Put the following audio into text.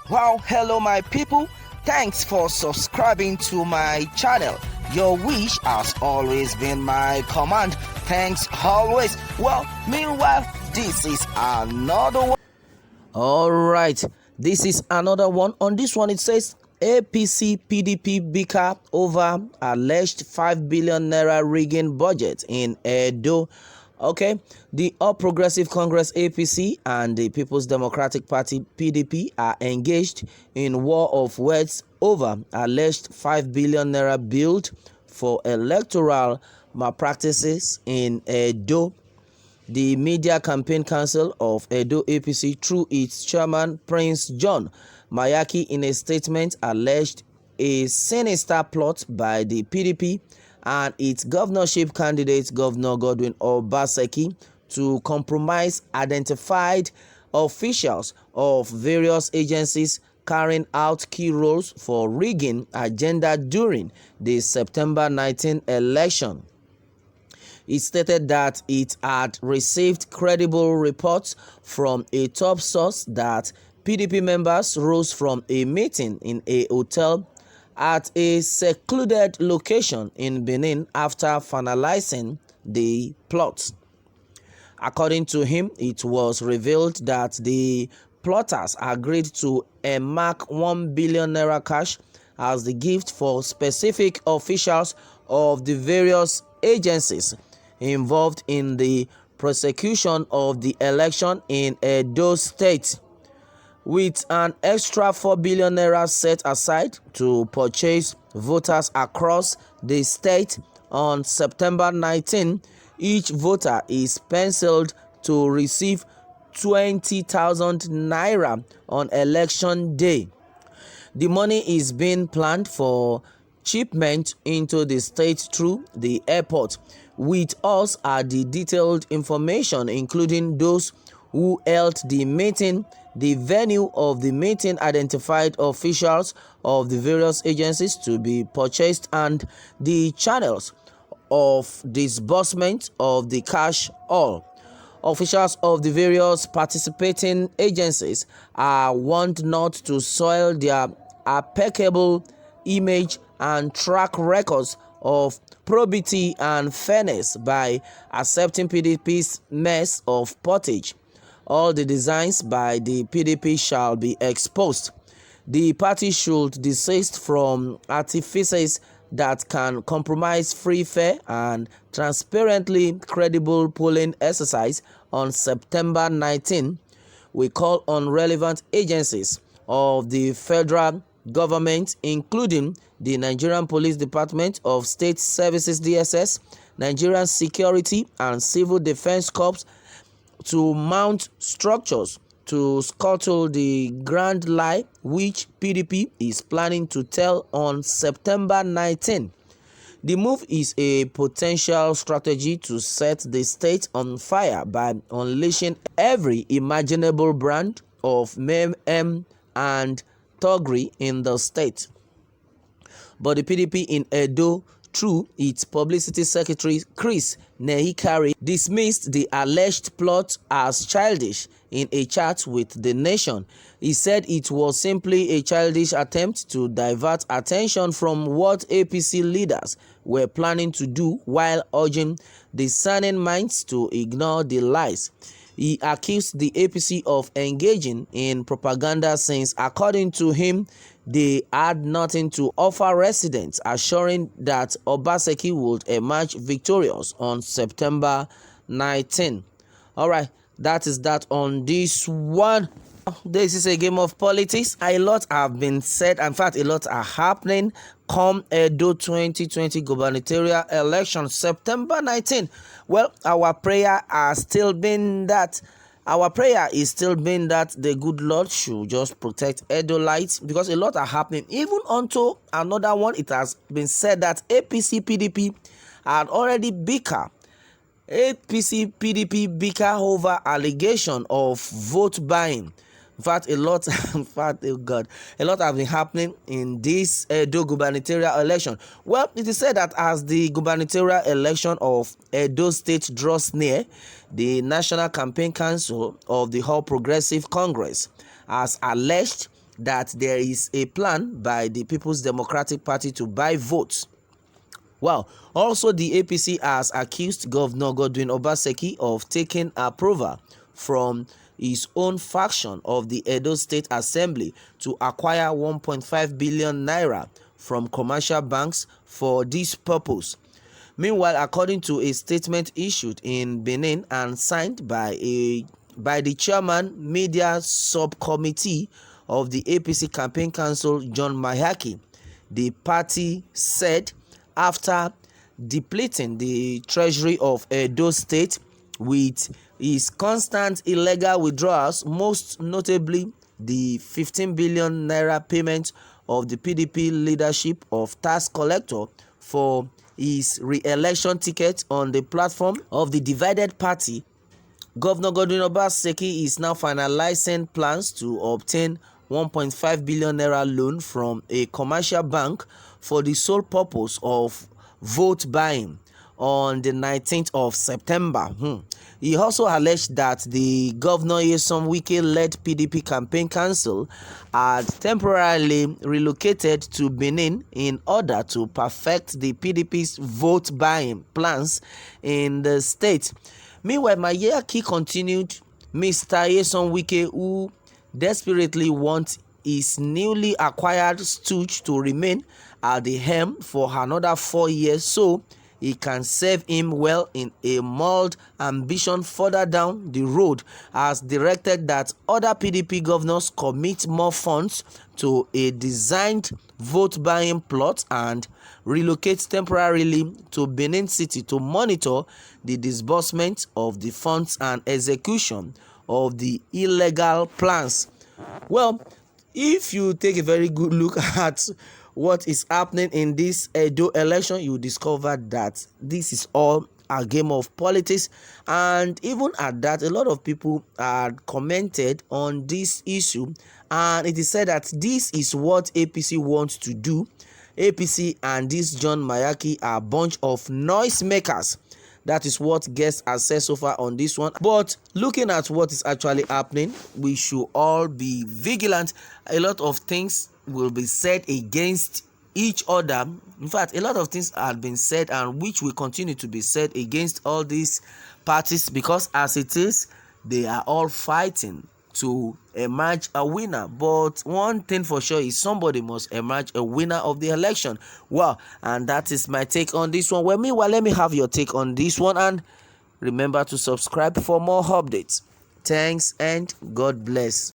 Wow, hello my people. Thanks for subscribing to my channel. Your wish has always been my command. Thanks always. Well, meanwhile, this is another one. All right, this is another one. On this one, it says APC PDP bicker over alleged 5 billion naira rigging budget in Edo. Okay, the All Progressive Congress APC and the People's Democratic Party PDP are engaged in war of words over alleged 5 billion naira build for electoral malpractices in Edo. The Media Campaign Council of Edo APC, through its chairman Prince John Mayaki, in a statement alleged a sinister plot by the PDP and its governorship candidate Governor Godwin Obaseki to compromise identified officials of various agencies carrying out key roles for rigging agenda during the September 19 election. It stated that it had received credible reports from a top source that PDP members rose from a meeting in a hotel at a secluded location in Benin after finalizing the plot. According to him, it was revealed that the plotters agreed to earmark 1 billion naira cash as the gift for specific officials of the various agencies involved in the prosecution of the election in Edo State, with an extra 4 billion naira set aside to purchase voters across the state. On September 19, each voter is penciled to receive 20,000 naira on election day. The money is being planned for shipment into the state through the airport. With us are the detailed information, including those who held the meeting, the venue of the meeting, identified officials of the various agencies to be purchased, and the channels of disbursement of the cash. All officials of the various participating agencies are warned not to soil their impeccable image and track records of probity and fairness by accepting PDP's mess of pottage. All the designs by the PDP shall be exposed. The party should desist from artifices that can compromise free, fair, and transparently credible polling exercise on September 19. We call on relevant agencies of the federal government, including the Nigerian Police Department of State Services DSS, Nigerian Security and Civil Defense Corps, to mount structures to scuttle the grand lie which PDP is planning to tell on September 19. The move is a potential strategy to set the state on fire by unleashing every imaginable brand of meme and thuggery in the state. But the PDP in Edo, through its publicity secretary Chris Nehikari, dismissed the alleged plot as childish in a chat with The Nation. He said it was simply a childish attempt to divert attention from what APC leaders were planning to do, while urging discerning minds to ignore the lies. He accused the APC of engaging in propaganda since, according to him, they had nothing to offer residents, assuring that Obaseki would emerge victorious on September 19. All right, that is that on this one. This is a game of politics. A lot have been said. In fact, a lot are happening come Edo 2020 gubernatorial election, September 19. Well, our prayer is still been that the good Lord should just protect Edo-lites, because a lot are happening. Even onto another one, it has been said that APC PDP had already bicker. APC PDP bicker over allegation of vote buying. In fact, a lot have been happening in this Edo gubernatorial election. Well, it is said that as the gubernatorial election of Edo State draws near, the National Campaign Council of the All Progressive Congress has alleged that there is a plan by the People's Democratic Party to buy votes. Well, also the APC has accused Governor Godwin Obaseki of taking approval from his own faction of the Edo State Assembly to acquire 1.5 billion naira from commercial banks for this purpose. Meanwhile, according to a statement issued in Benin and signed by the chairman media subcommittee of the APC campaign council, John Mayaki, the party said after depleting the treasury of Edo State with his constant illegal withdrawals, most notably the 15 billion naira payment of the PDP leadership of tax collector for his re-election ticket on the platform of the divided party, Governor Godwin Obaseki is now finalizing plans to obtain 1.5 billion naira loan from a commercial bank for the sole purpose of vote buying on the 19th of September. He also alleged that the Governor Nyesom Wike-led PDP campaign council had temporarily relocated to Benin in order to perfect the PDP's vote buying plans in the state. Meanwhile, Mayaki continued, Mr. Nyesom Wike, who desperately wants his newly acquired stooge to remain at the helm for another 4 years so he can serve him well in a mulled ambition further down the road, has directed that other PDP governors commit more funds to a designed vote buying plot and relocate temporarily to Benin City to monitor the disbursement of the funds and execution of the illegal plans. Well, if you take a very good look at what is happening in this Edo election, you discover that this is all a game of politics. And even at that, a lot of people had commented on this issue, and it is said that this is what APC wants to do. APC and this John Mayaki are a bunch of noisemakers. That is what guests have said so far on this one. But looking at what is actually happening, we should all be vigilant. A lot of things will be said against each other. In fact, a lot of things have been said and which will continue to be said against all these parties, because as it is, they are all fighting to emerge a winner. But one thing for sure is somebody must emerge a winner of the election. Well, and that is my take on this one. Well, meanwhile, let me have your take on this one, and remember to subscribe for more updates. Thanks and God bless.